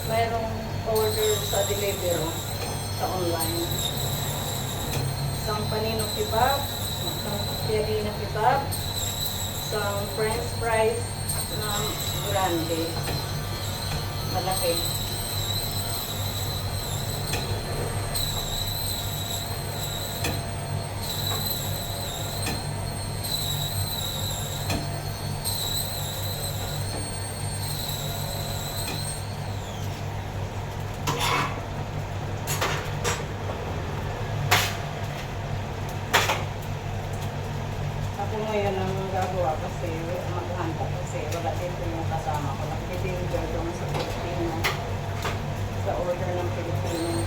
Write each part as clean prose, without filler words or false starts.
mayroong order sa delivery sa online. Isang panino kebab, isang pierina kebab, isang french fries na grande. Malaki. Ako ngayon ang gagawa kasi maghanda kasi wala dito yung kasama ko. Nag-deliver doon sa Pilipino. Sa order ng Pilipino.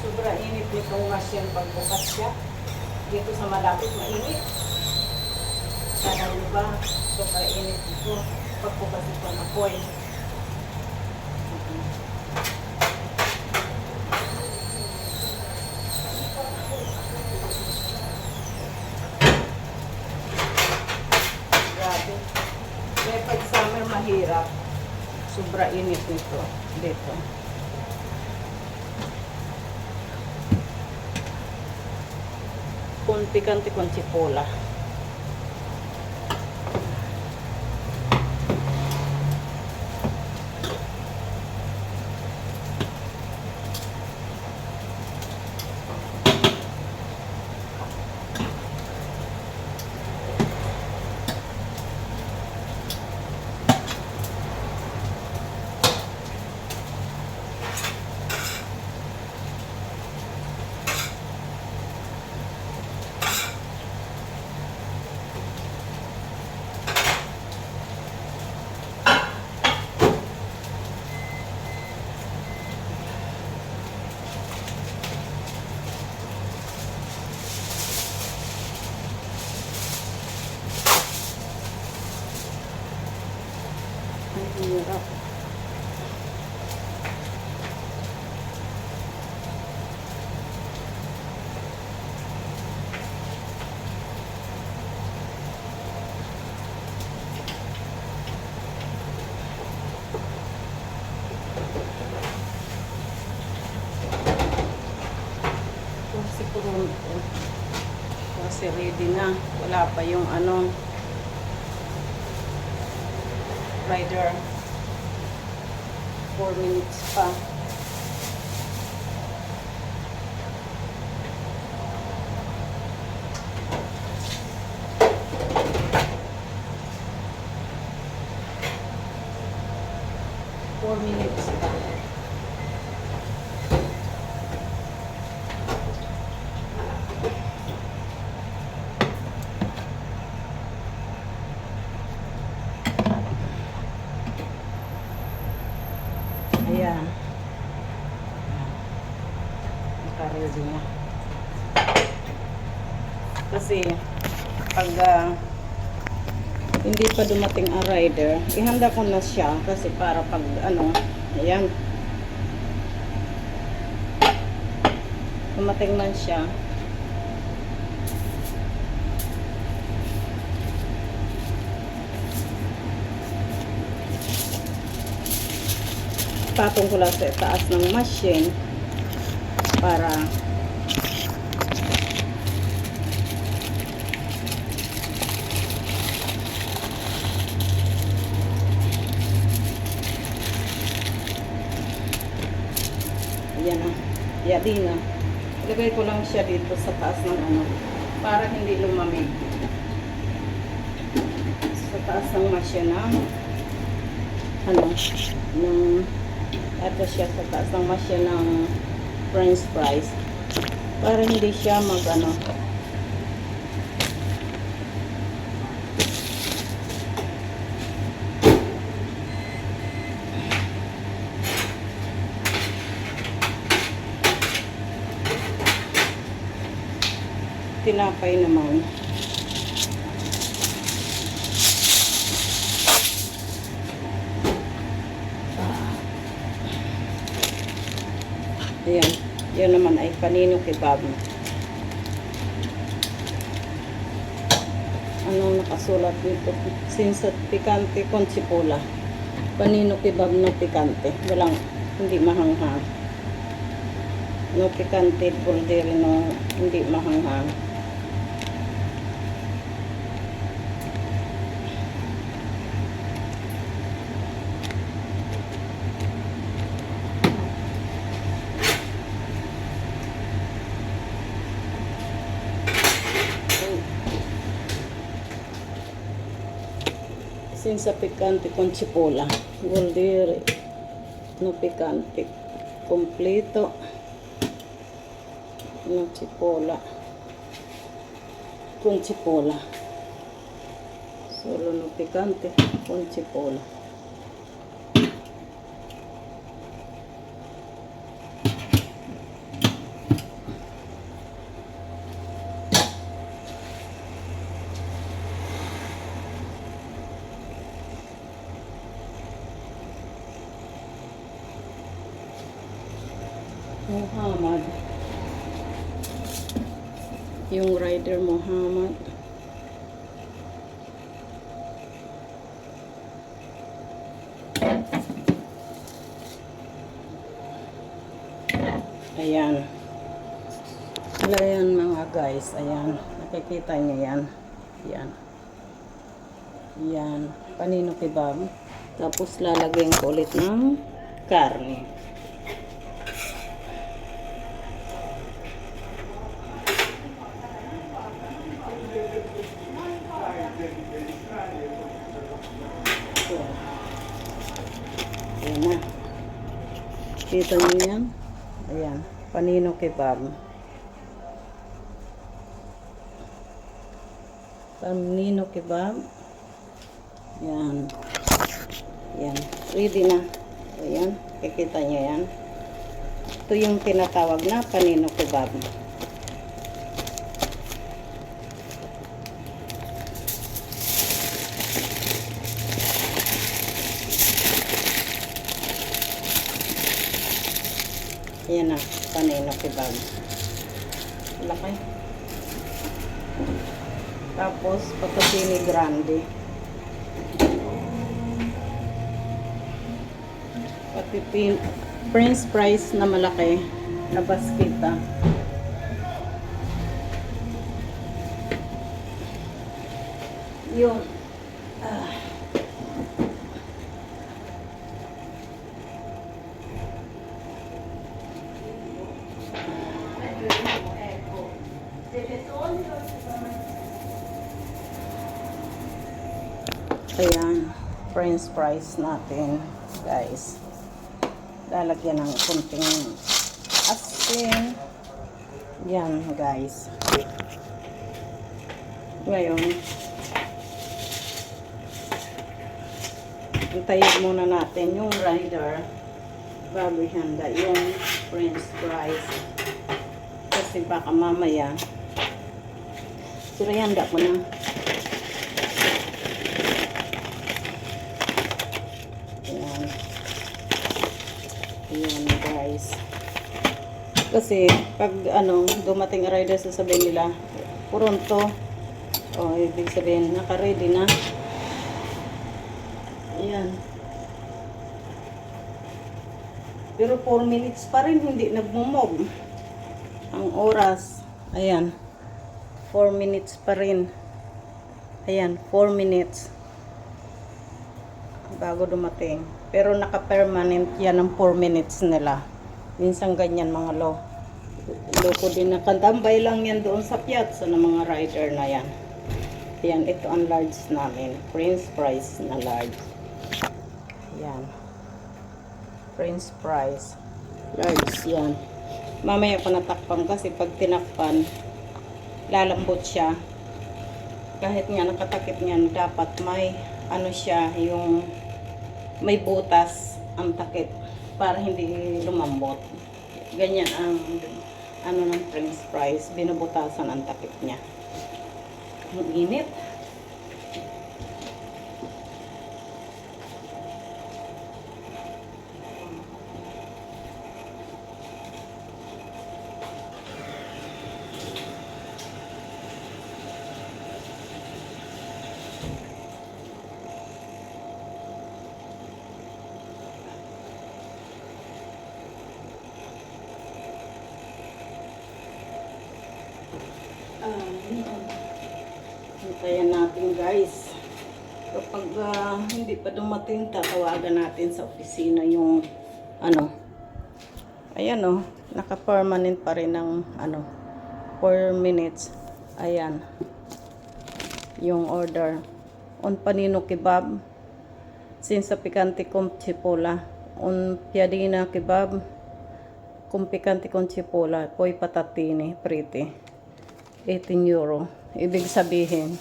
Sobra init nitong machine pagbukas siya. Dito sa malapit, mainit. Sana ba, sobra init ito pagbukas ito ng apoy. Grabe. Kaya pag summer mahirap, sobra init nito dito. Con picante con cipolla. Ang hirap. Kasi ready na. Wala pa yung ano rider. 4 minutes pa. Ayan. Naka-ready na. Kasi, pag hindi pa dumating ang rider, ihanda ko na siya kasi para pag ano, ayan. Dumating man siya. Patong ko lang sa taas ng machine para ayan na, yadi na. Ilagay ko lang siya dito sa taas ng ano para hindi lumamig sa taas ng machine ng ano ng ito siya sa taas ng machine ng french fries para hindi siya mag ano tinapay naman. Ayan. Yan naman ay panino kebab. Anong nakasulat dito? Sinsat pikante con chipola. Panino kebab no pikante. Walang, hindi mahanghang. No pikante, borderi no, hindi mahanghang. Sinsa picante con chipola. Vuol dire no picante completo, no chipola con chipola. Solo no picante con chipola. Muhammad. Yung rider Muhammad. Ayan. Ayan mga guys. Ayan. Nakikita niyo yan. Ayan. Ayan. Panino kebab. Tapos lalagyan ko ulit ng karne. Ayan na. Kita nyo yan? Ayan. Panino kebab. Panino kebab. Ayan. Ayan. Ready na. Ayan. Kikita nyo yan. Ito yung tinatawag na panino kebab. Ayan na, panino kebab. Laki. Tapos, fettuccine grande. Pati french fries na malaki na basketa. Yung ayan, french fries natin, guys. Lalagyan ng kunting asin. Yan, guys. Ngayon, antayin muna natin yung rider bago ihanda yung french fries. Kasi baka mamaya handa ko na. Ayan. Ayan guys. Kasi pag dumating rider, sasabihin nila pronto. O ibig sabihin naka-ready na. Ayan. Pero 4 minutes pa rin hindi nagmumog ang oras. Ayan. 4 minutes pa rin. Ayan, 4 minutes bago dumating. Pero naka-permanent yan ang 4 minutes nila. Minsan ganyan mga loko din, nakatambay lang yan doon sa piazza ng mga rider na yan. Ayan, ito ang large namin. French fries na large. Ayan. French fries. Large yan. Mamaya pa natakpan kasi pag tinakpan, lalambot siya. Kahit nga nakatakip niyan, dapat may siya, yung may butas ang takip para hindi lumambot. Ganyan ang ano ng french fries, binubutasan ang takip niya. Ang init. Hintayin natin guys. Kapag hindi pa dumating, tatawagan natin sa opisina yung ano. Ayan oh, naka-permanent pa rin ng ano, 4 minutes. Ayan. Yung order. Un panino kebab. Senza picante con cipolla. Un piadina kebab. Con picante con cipolla. Poi patatini, priti. 18 euro. Ibig sabihin,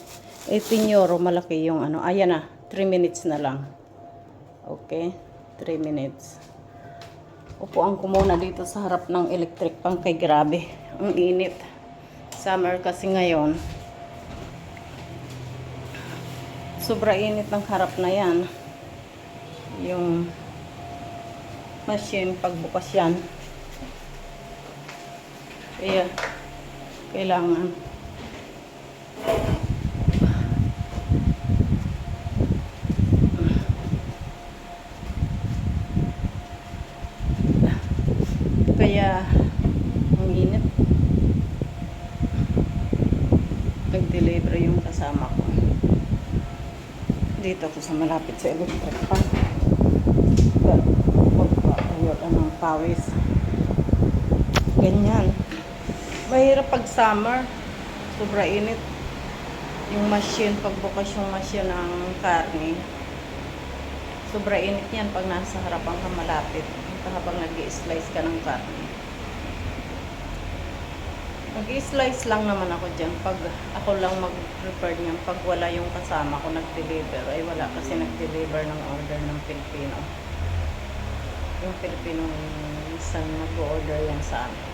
18 euro malaki yung ano. Ayan na, 3 minutes na lang. Okay, 3 minutes. Upuan ko muna dito sa harap ng electric pan kay grabe. Ang init. Summer kasi ngayon. Sobra init ng harap na yan. Yung machine, pagbukas yan. Kaya, kailangan ang init. Nag-deliver yung kasama ko dito ako sa malapit sa electric pan. Magpapayot ng pawis. Ganyan. Mahirap pag summer. Sobra init. Yung machine, pagbukas yung machine ng karne. Sobra init yan pag nasa harapan ka malapit. Habang nag-i-slice ka ng karne. Nag-i-slice lang naman ako dyan. Pag ako lang mag-prepare niyan, pag wala yung kasama ko nag-deliver. Ay wala kasi nag-deliver ng order ng Pilipino. Yung Pilipino isang nag-order yan sa amin.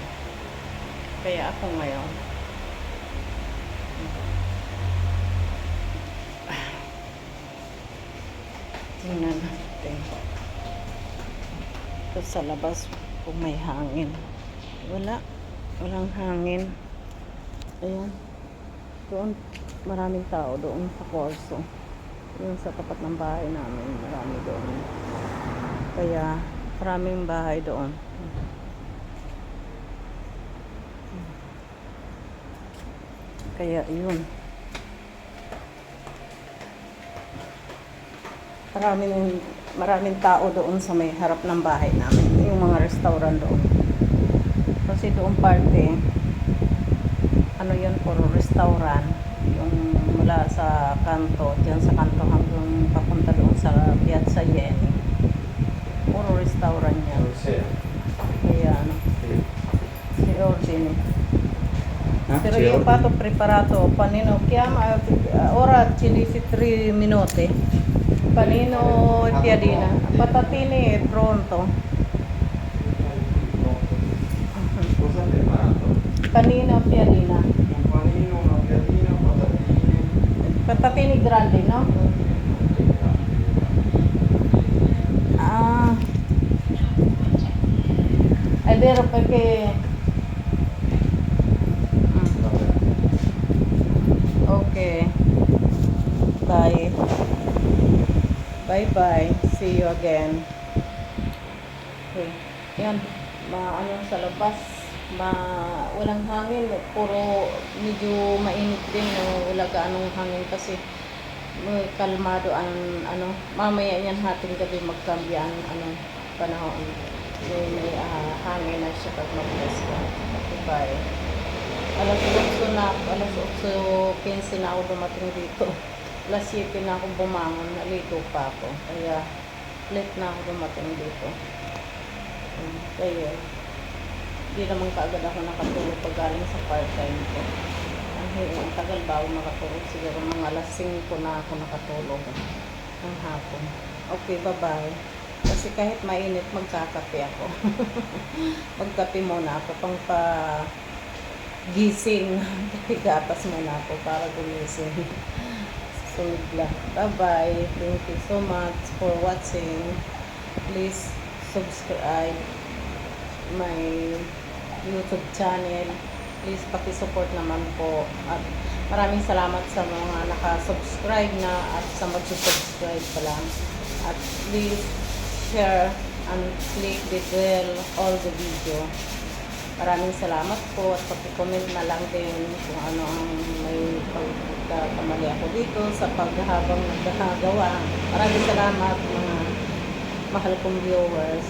Kaya ako ngayon. Tingnan natin. Ito sa labas kung may hangin. Walang hangin. Ayan. Doon, maraming tao doon sa Corso. Yung sa tapat ng bahay namin, marami doon. Kaya, maraming bahay doon. Kaya, yun. Maraming tao doon sa may harap ng bahay namin. Yung mga restaurant doon. Kasi doon parte, ano yun, puro restaurant. Yung mula sa kanto, dyan sa kanto hanggang papunta doon sa Piazza Yeni. Puro restaurant yan. Kaya ano, si ordine. Pero yung pato preparato, panino, chiama, ora ci dici 3 minuti. Panino e piadina. Patatini è pronto. Cosa hai preparato? Panino e piadina. Un panino, una piadina, patatine. Patatini grandi, no? Ah. È vero perché... Okay. Bye. Bye-bye. See you again. Okay. Yan. Ano sa labas. Walang hangin. Puro medyo mainit din. Wala gaanong hangin kasi kalmado ang ano. Mamaya yan hating gabi magkambian panahon. May hangin na siya pag mag-bless ka. Okay, bye. Alas 8 na ako dumating dito. Alas 7 na ako bumangon, nalito pa ako. Kaya late na ako dumating dito. Kaya hindi naman kaagad ako nakatulog pag galing sa part-time ko. Ang tagal ba ako nakatulog? Siguro mga alas 5 na ako nakatulog ng hapon. Okay, bye-bye. Kasi Kasi kahit mainit, magkakape ako. Magkape muna ako pang gising. Gatas muna ako para gumising. Sunod lang. Bye-bye. Thank you so much for watching. Please subscribe my YouTube channel. Please paki-support naman po. At maraming salamat sa mga naka-subscribe na at sa mag-subscribe pa lang. At please share and click the bell all the video. Maraming salamat po at paki-comment na lang din kung ano ang may pagkakamali ako dito sa paghahabang nagagawa. Maraming salamat mga mahal kong viewers.